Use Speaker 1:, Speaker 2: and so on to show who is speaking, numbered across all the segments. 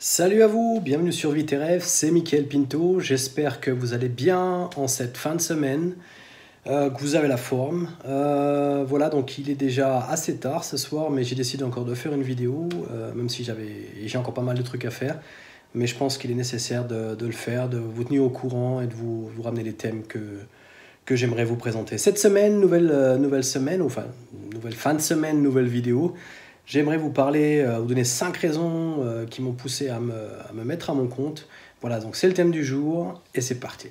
Speaker 1: Salut à vous, bienvenue sur Vie tes rêves, c'est Mickaël Pinto. J'espère que vous allez bien en cette fin de semaine, que vous avez la forme. Voilà, donc il est déjà assez tard ce soir, mais j'ai décidé encore de faire une vidéo, même si j'ai encore pas mal de trucs à faire. Mais je pense qu'il est nécessaire de le faire, de vous tenir au courant et de vous ramener les thèmes que j'aimerais vous présenter. Cette semaine, nouvelle semaine, enfin, nouvelle fin de semaine, nouvelle vidéo. J'aimerais vous parler, vous donner 5 raisons qui m'ont poussé à me mettre à mon compte. Voilà, donc c'est le thème du jour et c'est parti.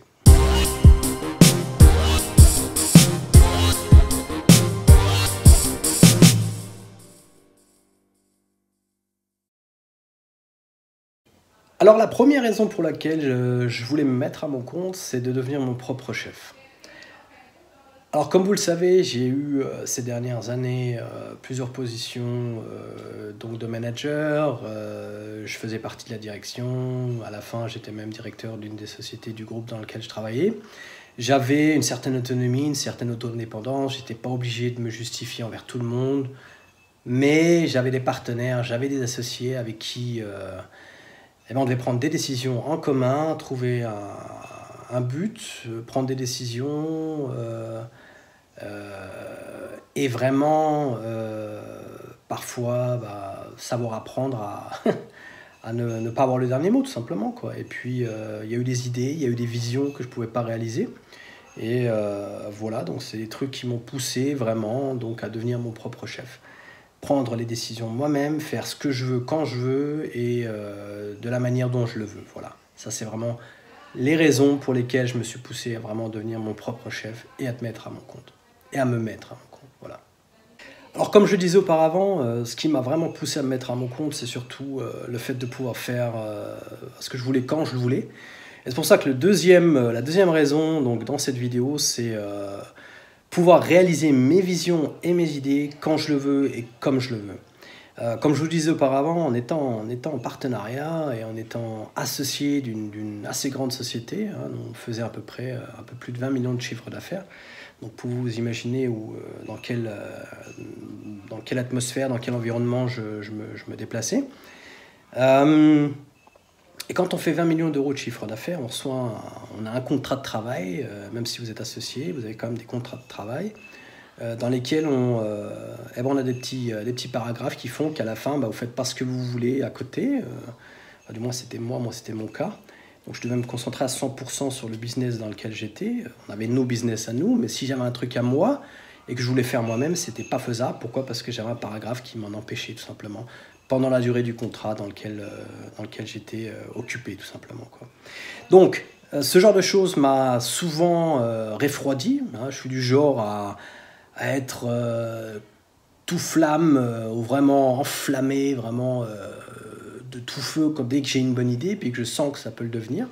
Speaker 1: Alors la première raison pour laquelle je voulais me mettre à mon compte, c'est de devenir mon propre chef. Alors comme vous le savez, j'ai eu ces dernières années plusieurs positions donc de manager, je faisais partie de la direction, à la fin j'étais même directeur d'une des sociétés du groupe dans lequel je travaillais. J'avais une certaine autonomie, une certaine auto-indépendance, j'étais pas obligé de me justifier envers tout le monde, mais j'avais des partenaires, j'avais des associés avec qui on devait prendre des décisions en commun, trouver un but, prendre des décisions et vraiment parfois savoir apprendre à ne pas avoir le dernier mot tout simplement, quoi. Et puis il y a eu des idées, il y a eu des visions que je ne pouvais pas réaliser. Et voilà, donc c'est des trucs qui m'ont poussé vraiment donc, à devenir mon propre chef. Prendre les décisions moi-même, faire ce que je veux quand je veux et de la manière dont je le veux. Voilà, ça c'est vraiment les raisons pour lesquelles je me suis poussé à vraiment devenir mon propre chef et à te mettre à mon compte. Et à me mettre à mon compte, voilà. Alors comme je le disais auparavant, ce qui m'a vraiment poussé à me mettre à mon compte, c'est surtout le fait de pouvoir faire ce que je voulais quand je le voulais. Et c'est pour ça que la deuxième raison donc, dans cette vidéo, c'est pouvoir réaliser mes visions et mes idées quand je le veux et comme je le veux. Comme je vous le disais auparavant, en étant en partenariat et en étant associé d'une assez grande société, hein, on faisait à peu près un peu plus de 20 millions de chiffres d'affaires. Donc pour vous imaginer dans quelle atmosphère, dans quel environnement je me déplaçais. Et quand on fait 20 millions d'euros de chiffre d'affaires, on a un contrat de travail, même si vous êtes associé, vous avez quand même des contrats de travail, dans lesquels on a des petits paragraphes qui font qu'à la fin, vous ne faites pas ce que vous voulez à côté. Du moins, c'était mon cas. Donc je devais me concentrer à 100% sur le business dans lequel j'étais. On avait nos business à nous, mais si j'avais un truc à moi et que je voulais faire moi-même, c'était pas faisable. Pourquoi ? Parce que j'avais un paragraphe qui m'en empêchait tout simplement pendant la durée du contrat dans lequel j'étais occupé tout simplement, quoi. Donc ce genre de choses m'a souvent refroidi, hein. Je suis du genre à être tout flamme ou vraiment enflammé, vraiment de tout feu dès que j'ai une bonne idée, puis que je sens que ça peut le devenir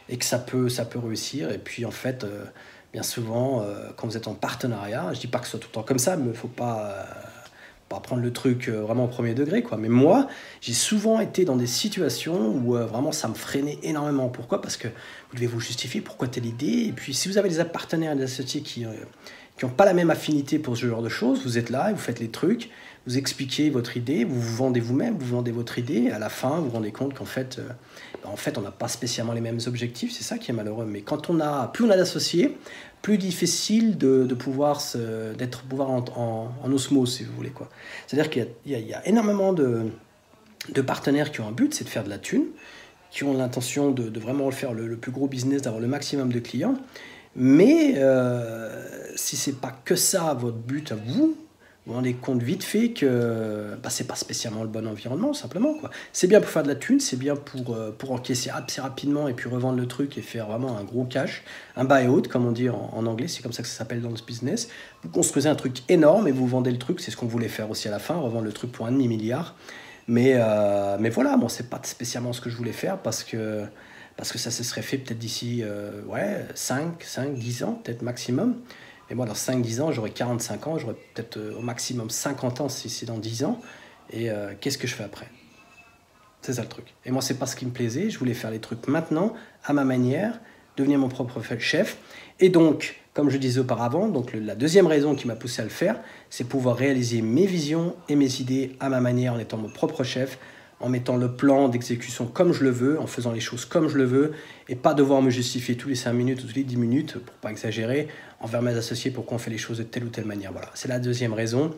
Speaker 1: et que ça peut réussir. Et puis en fait, bien souvent, quand vous êtes en partenariat, je dis pas que ce soit tout le temps comme ça, mais il ne faut pas prendre le truc vraiment au premier degré, quoi. Mais moi, j'ai souvent été dans des situations où vraiment ça me freinait énormément. Pourquoi ? Parce que vous devez vous justifier pourquoi telle idée. Et puis si vous avez des partenaires et des associés qui n'ont pas la même affinité pour ce genre de choses, vous êtes là et vous faites les trucs, vous expliquez votre idée, vous vous vendez vous-même, vous vendez votre idée, et à la fin, vous vous rendez compte qu'en fait, on n'a pas spécialement les mêmes objectifs, c'est ça qui est malheureux. Mais plus on a d'associés, plus difficile de pouvoir en osmose, si vous voulez, quoi. C'est-à-dire qu'il y a énormément de partenaires qui ont un but, c'est de faire de la thune, qui ont l'intention de vraiment faire le plus gros business, d'avoir le maximum de clients. Mais si c'est pas que ça votre but à vous, vous vous rendez compte vite fait que c'est pas spécialement le bon environnement, simplement, quoi. C'est bien pour faire de la thune, c'est bien pour encaisser assez rapidement et puis revendre le truc et faire vraiment un gros cash, un buy-out, comme on dit en anglais, c'est comme ça que ça s'appelle dans ce business. Vous construisez un truc énorme et vous vendez le truc, c'est ce qu'on voulait faire aussi à la fin, revendre le truc pour 1,5 milliard. Mais voilà, bon, c'est pas spécialement ce que je voulais faire parce que ça se serait fait peut-être d'ici 10 ans, peut-être maximum. Et moi, dans 5-10 ans, j'aurai 45 ans, j'aurai peut-être au maximum 50 ans si c'est dans 10 ans. Et qu'est-ce que je fais après ? C'est ça le truc. Et moi, c'est pas ce qui me plaisait. Je voulais faire les trucs maintenant, à ma manière, devenir mon propre chef. Et donc, comme je disais auparavant, donc la deuxième raison qui m'a poussé à le faire, c'est pouvoir réaliser mes visions et mes idées à ma manière en étant mon propre chef, en mettant le plan d'exécution comme je le veux, en faisant les choses comme je le veux, et pas devoir me justifier tous les 5 minutes ou tous les 10 minutes, pour pas exagérer, envers mes associés pourquoi on fait les choses de telle ou telle manière. Voilà, c'est la deuxième raison,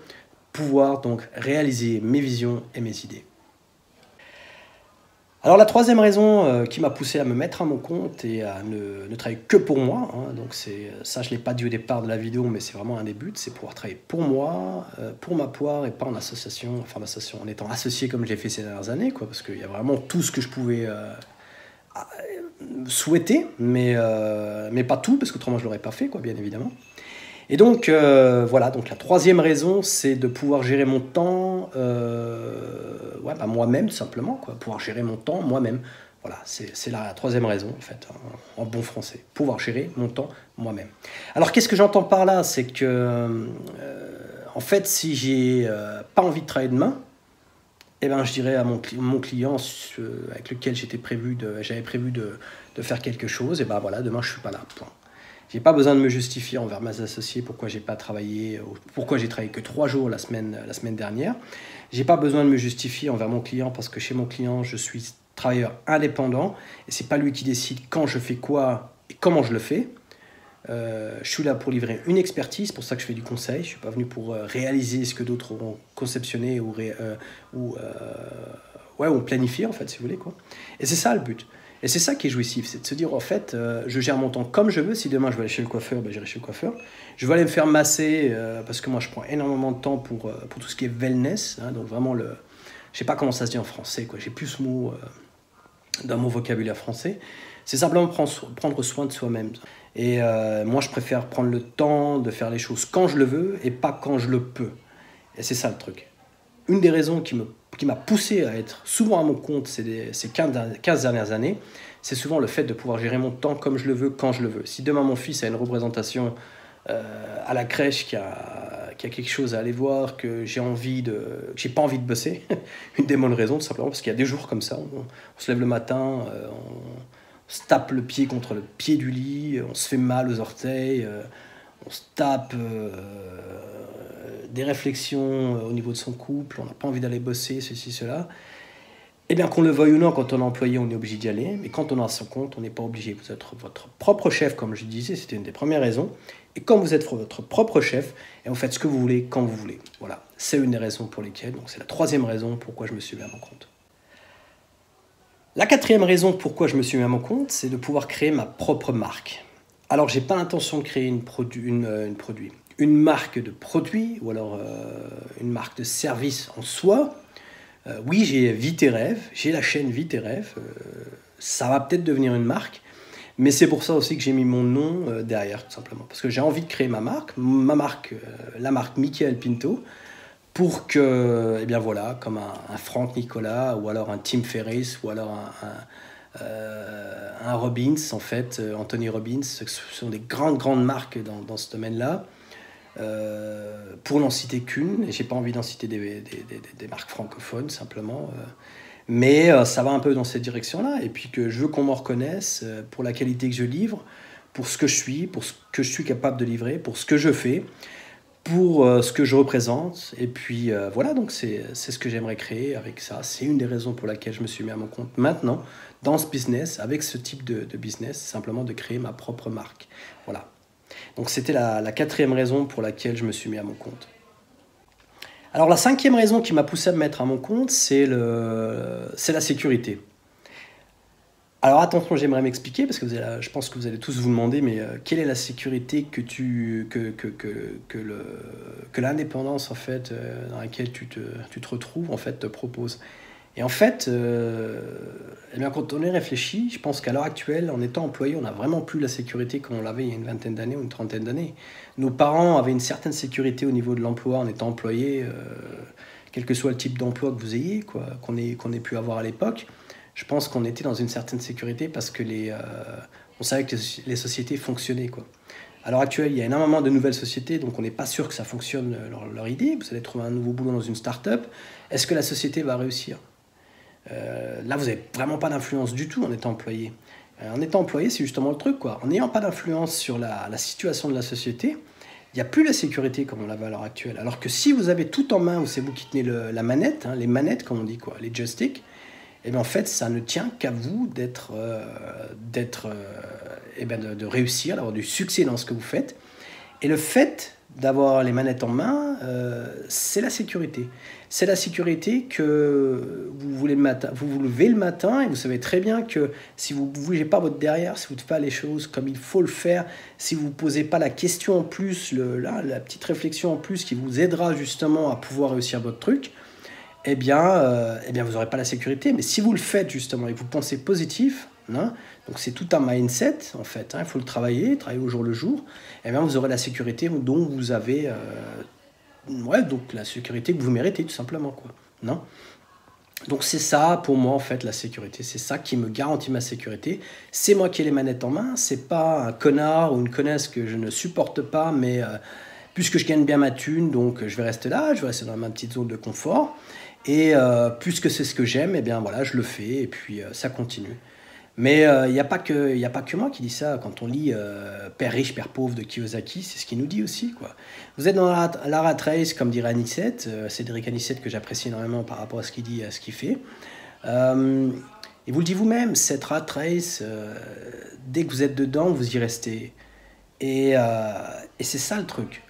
Speaker 1: pouvoir donc réaliser mes visions et mes idées. Alors la troisième raison qui m'a poussé à me mettre à mon compte et à ne travailler que pour moi, hein, donc ça je ne l'ai pas dit au départ de la vidéo, mais c'est vraiment un des buts, c'est pouvoir travailler pour moi, pour ma poire et pas en association, enfin en association, en étant associé comme je l'ai fait ces dernières années, quoi, parce qu'il y a vraiment tout ce que je pouvais souhaiter, mais pas tout, parce qu'autrement je ne l'aurais pas fait, quoi, bien évidemment. Et donc, voilà, donc la troisième raison, c'est de pouvoir gérer mon temps moi-même, tout simplement, quoi. Pouvoir gérer mon temps moi-même. Voilà, c'est la troisième raison, en fait, en bon français. Pouvoir gérer mon temps moi-même. Alors, qu'est-ce que j'entends par là? C'est que, en fait, si j'ai pas envie de travailler demain, eh ben, je dirais à mon client avec lequel j'avais prévu de faire quelque chose, et ben voilà, demain, je suis pas là, point. J'ai pas besoin de me justifier envers mes associés pourquoi j'ai pas travaillé, pourquoi j'ai travaillé que 3 jours la semaine dernière. J'ai pas besoin de me justifier envers mon client parce que chez mon client, je suis travailleur indépendant et c'est pas lui qui décide quand je fais quoi et comment je le fais. Je suis là pour livrer une expertise, pour ça que je fais du conseil. Je suis pas venu pour réaliser ce que d'autres ont conceptionné ou planifié, en fait, si vous voulez, quoi. Et c'est ça le but. Et c'est ça qui est jouissif, c'est de se dire, en fait, je gère mon temps comme je veux. Si demain je veux aller chez le coiffeur, ben, j'irai chez le coiffeur. Je veux aller me faire masser, parce que moi je prends énormément de temps pour tout ce qui est wellness, hein, donc vraiment je sais pas comment ça se dit en français, quoi. J'ai plus ce mot dans mon vocabulaire français. C'est simplement prendre soin de soi-même. Et moi je préfère prendre le temps de faire les choses quand je le veux et pas quand je le peux. Et c'est ça le truc. Une des raisons qui m'a poussé à être souvent à mon compte ces 15 dernières années, c'est souvent le fait de pouvoir gérer mon temps comme je le veux, quand je le veux. Si demain mon fils a une représentation à la crèche qui a quelque chose à aller voir, que j'ai pas envie de bosser, une des bonnes raisons, tout simplement, parce qu'il y a des jours comme ça, on se lève le matin, on se tape le pied contre le pied du lit, on se fait mal aux orteils, on se tape des réflexions au niveau de son couple, on n'a pas envie d'aller bosser, ceci, cela. Eh bien, qu'on le veuille ou non, quand on est employé, on est obligé d'y aller. Mais quand on est à son compte, on n'est pas obligé. Vous êtes votre propre chef, comme je disais, c'était une des premières raisons. Et quand vous êtes votre propre chef, et vous faites ce que vous voulez, quand vous voulez. Voilà, c'est une des raisons pour lesquelles. Donc, c'est la troisième raison pourquoi je me suis mis à mon compte. La quatrième raison pourquoi je me suis mis à mon compte, c'est de pouvoir créer ma propre marque. Alors, j'ai pas l'intention de créer une marque de produit ou alors une marque de service en soi. Oui, j'ai Vis tes rêves, j'ai la chaîne Vis tes rêves, ça va peut-être devenir une marque, mais c'est pour ça aussi que j'ai mis mon nom derrière, tout simplement, parce que j'ai envie de créer ma marque, la marque Michael Pinto, pour que, eh bien voilà, comme un Franck Nicolas, ou alors un Tim Ferriss, ou alors un Robbins, en fait, Anthony Robbins, ce sont des grandes marques dans ce domaine-là. Pour n'en citer qu'une, et j'ai pas envie d'en citer des marques francophones simplement, mais ça va un peu dans cette direction-là, et puis que je veux qu'on me reconnaisse pour la qualité que je livre, pour ce que je suis, pour ce que je suis capable de livrer, pour ce que je fais, pour ce que je représente, et puis voilà, donc c'est ce que j'aimerais créer avec ça. C'est une des raisons pour laquelle je me suis mis à mon compte maintenant, dans ce business, avec ce type de business, simplement de créer ma propre marque. Voilà. Donc c'était la quatrième raison pour laquelle je me suis mis à mon compte. Alors la cinquième raison qui m'a poussé à me mettre à mon compte, c'est la sécurité. Alors attention, j'aimerais m'expliquer, parce que je pense que vous allez tous vous demander, mais quelle est la sécurité que l'indépendance en fait, dans laquelle tu te retrouves, en fait, te propose. Et en fait, eh bien, quand on y réfléchit, je pense qu'à l'heure actuelle, en étant employé, on n'a vraiment plus la sécurité comme on l'avait il y a une vingtaine d'années ou une trentaine d'années. Nos parents avaient une certaine sécurité au niveau de l'emploi en étant employé, quel que soit le type d'emploi que vous ayez, quoi, qu'on ait pu avoir à l'époque. Je pense qu'on était dans une certaine sécurité parce que on savait que les sociétés fonctionnaient, quoi. À l'heure actuelle, il y a énormément de nouvelles sociétés, donc on n'est pas sûr que ça fonctionne leur idée. Vous allez trouver un nouveau boulot dans une start-up. Est-ce que la société va réussir ? Là, vous n'avez vraiment pas d'influence du tout en étant employé. En étant employé, c'est justement le truc, quoi. En n'ayant pas d'influence sur la situation de la société, il n'y a plus la sécurité comme on l'avait à l'heure actuelle. Alors que si vous avez tout en main, c'est vous qui tenez la manette, hein, les manettes, comme on dit, quoi, les joysticks, et bien en fait, ça ne tient qu'à vous de réussir, d'avoir du succès dans ce que vous faites. Et le fait d'avoir les manettes en main, c'est la sécurité. C'est la sécurité que vous vous levez le matin et vous savez très bien que si vous ne bougez pas votre derrière, si vous ne faites pas les choses comme il faut le faire, si vous ne posez pas la question en plus, la petite réflexion en plus qui vous aidera justement à pouvoir réussir votre truc, eh bien vous n'aurez pas la sécurité. Mais si vous le faites justement et que vous pensez positif, hein, donc c'est tout un mindset en fait, hein, il faut le travailler au jour le jour, eh bien vous aurez la sécurité dont vous avez... donc la sécurité que vous méritez tout simplement, quoi. Non ? Donc c'est ça pour moi en fait la sécurité, c'est ça qui me garantit ma sécurité. C'est moi qui ai les manettes en main, c'est pas un connard ou une connasse que je ne supporte pas, mais puisque je gagne bien ma thune, donc je vais rester là, je vais rester dans ma petite zone de confort. Et puisque c'est ce que j'aime, eh bien voilà, je le fais et puis ça continue. Mais il n'y a pas que moi qui dis ça. Quand on lit Père riche, Père pauvre de Kiyosaki, c'est ce qu'il nous dit aussi, quoi. Vous êtes dans la rat race, comme dirait Anicette, Cédric Anicette, que j'apprécie énormément par rapport à ce qu'il dit et à ce qu'il fait. Et vous le dites vous-même, cette rat race, dès que vous êtes dedans, vous y restez. Et c'est ça le truc.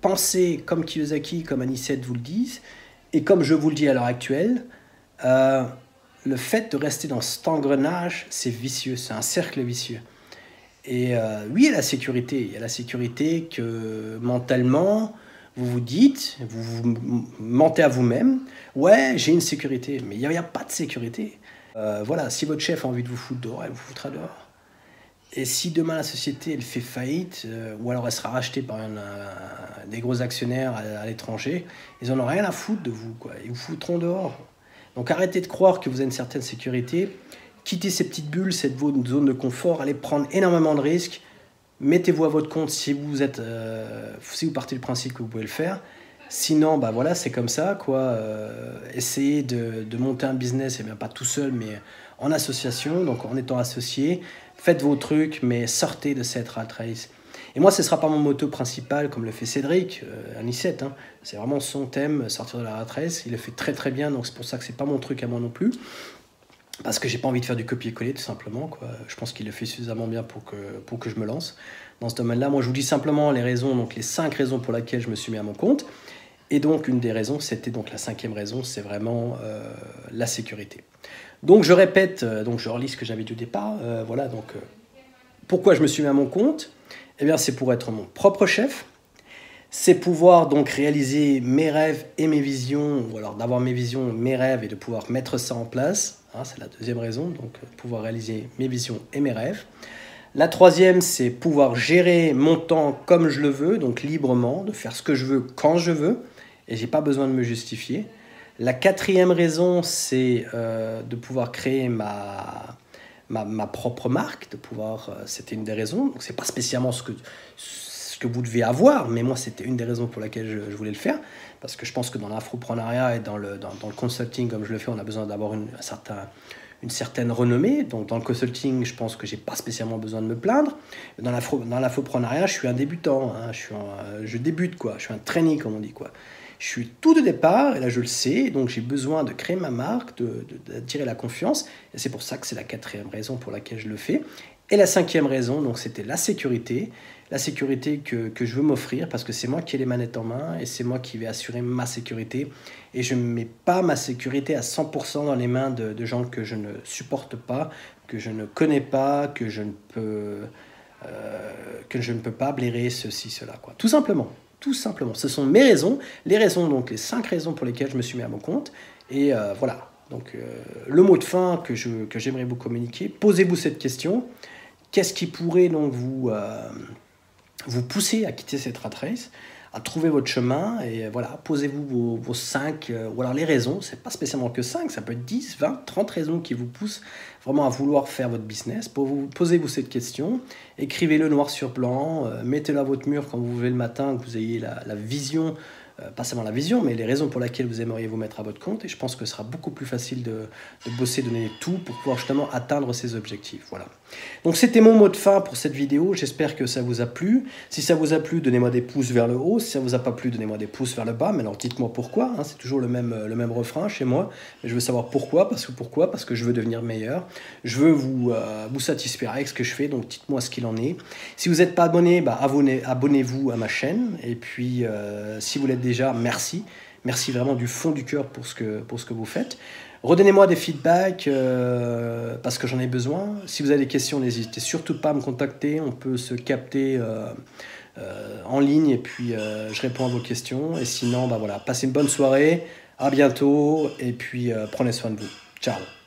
Speaker 1: Pensez comme Kiyosaki, comme Anicette vous le disent, et comme je vous le dis à l'heure actuelle, le fait de rester dans cet engrenage, c'est vicieux, c'est un cercle vicieux. Et oui, il y a la sécurité que mentalement, vous vous dites, vous mentez à vous-même, ouais, j'ai une sécurité, mais il n'y a pas de sécurité. Voilà, si votre chef a envie de vous foutre dehors, elle vous foutra dehors. Et si demain la société elle fait faillite, ou alors elle sera rachetée par des gros actionnaires à l'étranger, ils n'en ont rien à foutre de vous, quoi. Ils vous foutront dehors. Donc arrêtez de croire que vous avez une certaine sécurité, quittez ces petites bulles, cette zone de confort, allez prendre énormément de risques, mettez-vous à votre compte si vous partez du principe que vous pouvez le faire. Sinon, bah voilà, c'est comme ça, quoi. Essayez de monter un business, et bien pas tout seul, mais en association, donc en étant associé. Faites vos trucs, mais sortez de cette rat race. Et moi, ce ne sera pas mon motto principal, comme le fait Cédric, Anicette. Hein. C'est vraiment son thème, sortir de la rat race. Il le fait très très bien, donc c'est pour ça que ce n'est pas mon truc à moi non plus. Parce que j'ai pas envie de faire du copier-coller, tout simplement, quoi. Je pense qu'il le fait suffisamment bien pour que je me lance dans ce domaine-là. Moi, je vous dis simplement les raisons, donc les 5 raisons pour lesquelles je me suis mis à mon compte. Et donc, une des raisons, c'était donc la 5e raison, c'est vraiment la sécurité. Donc, je répète, donc je relis ce que j'avais dit au départ. Voilà, donc, pourquoi je me suis mis à mon compte ? Eh bien, c'est pour être mon propre chef. C'est pouvoir donc réaliser mes rêves et mes visions, ou alors d'avoir mes visions, mes rêves et de pouvoir mettre ça en place. Hein, c'est la 2e raison, donc pouvoir réaliser mes visions et mes rêves. La 3e, c'est pouvoir gérer mon temps comme je le veux, donc librement, de faire ce que je veux quand je veux, et j'ai pas besoin de me justifier. La 4e raison, c'est de pouvoir créer ma propre marque, de pouvoir, c'était une des raisons, donc c'est pas spécialement ce que vous devez avoir, mais moi c'était une des raisons pour laquelle je voulais le faire, parce que je pense que dans l'infoprenariat et dans le consulting comme je le fais, on a besoin d'avoir une certaine renommée. Donc dans le consulting, je pense que j'ai pas spécialement besoin de me plaindre. Dans l'infoprenariat, je suis un débutant, hein, je débute, quoi, je suis un trainee comme on dit, quoi. Je suis tout de départ, et là je le sais, donc j'ai besoin de créer ma marque, d'attirer la confiance, et c'est pour ça que c'est la 4e raison pour laquelle je le fais. Et la 5e raison, donc c'était la sécurité que je veux m'offrir, parce que c'est moi qui ai les manettes en main, et c'est moi qui vais assurer ma sécurité, et je ne mets pas ma sécurité à 100% dans les mains de gens que je ne supporte pas, que je ne connais pas, que je ne peux pas blairer ceci, cela, quoi. Tout simplement. Ce sont mes raisons, les 5 raisons pour lesquelles je me suis mis à mon compte. Et voilà, donc le mot de fin que j'aimerais vous communiquer, posez-vous cette question. Qu'est-ce qui pourrait donc vous pousser à quitter cette rat race, à trouver votre chemin, et voilà, posez-vous vos 5, ou alors les raisons, c'est pas spécialement que 5, ça peut être 10, 20, 30 raisons qui vous poussent vraiment à vouloir faire votre business. Posez-vous cette question, écrivez-le noir sur blanc, mettez-le à votre mur quand vous vous levez le matin, que vous ayez la vision pas seulement la vision, mais les raisons pour lesquelles vous aimeriez vous mettre à votre compte. Et je pense que ce sera beaucoup plus facile de bosser, donner tout pour pouvoir justement atteindre ces objectifs. Voilà. Donc c'était mon mot de fin pour cette vidéo. J'espère que ça vous a plu. Si ça vous a plu, donnez-moi des pouces vers le haut. Si ça vous a pas plu, donnez-moi des pouces vers le bas. Mais alors dites-moi pourquoi. Hein. C'est toujours le même refrain chez moi. Mais je veux savoir pourquoi. Parce que je veux devenir meilleur. Je veux vous satisfaire avec ce que je fais. Donc dites-moi ce qu'il en est. Si vous n'êtes pas abonné, abonnez-vous à ma chaîne. Et puis si vous l'êtes déjà, merci. Merci vraiment du fond du cœur pour ce que vous faites. Redonnez-moi des feedbacks parce que j'en ai besoin. Si vous avez des questions, n'hésitez surtout pas à me contacter. On peut se capter en ligne et puis je réponds à vos questions. Et sinon, voilà, passez une bonne soirée. À bientôt et puis prenez soin de vous. Ciao.